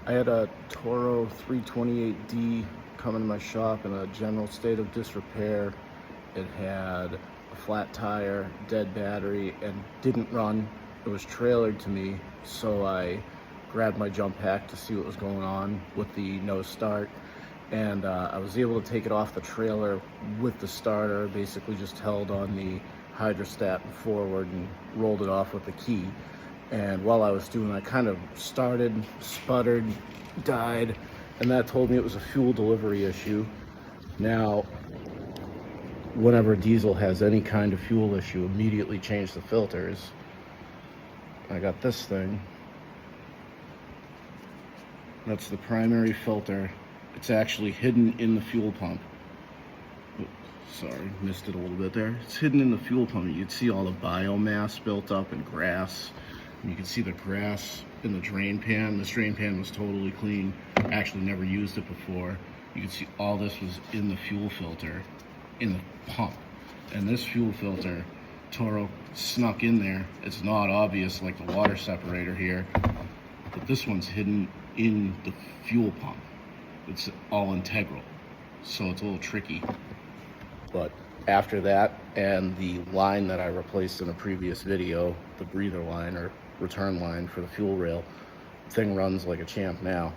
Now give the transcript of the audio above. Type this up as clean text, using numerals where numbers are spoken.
I had a Toro 328D come into my shop in a general state of disrepair. It had a flat tire, dead battery, and didn't run. It was trailered to me, so I grabbed my jump pack to see what was going on with the no start. And I was able to take it off the trailer with the starter, basically just held on the hydrostat forward and rolled it off with the key. And while I was doing, I kind of started, sputtered, died, and that told me it was a fuel delivery issue. Now, whenever a diesel has any kind of fuel issue, immediately change the filters. I got this thing. That's the primary filter. It's actually hidden in the fuel pump. Oops, sorry, missed it a little bit there. It's hidden in the fuel pump. You can see all the biomass built up and grass. And you can see the grass in the drain pan. This drain pan was totally clean. Actually never used it before. You can see all this was in the fuel filter, in the pump. And this fuel filter, Toro snuck in there. It's not obvious like the water separator here, but this one's hidden in the fuel pump. It's all integral, so it's a little tricky. But after that, and the line that I replaced in a previous video, the breather line or return line for the fuel rail, thing runs like a champ now.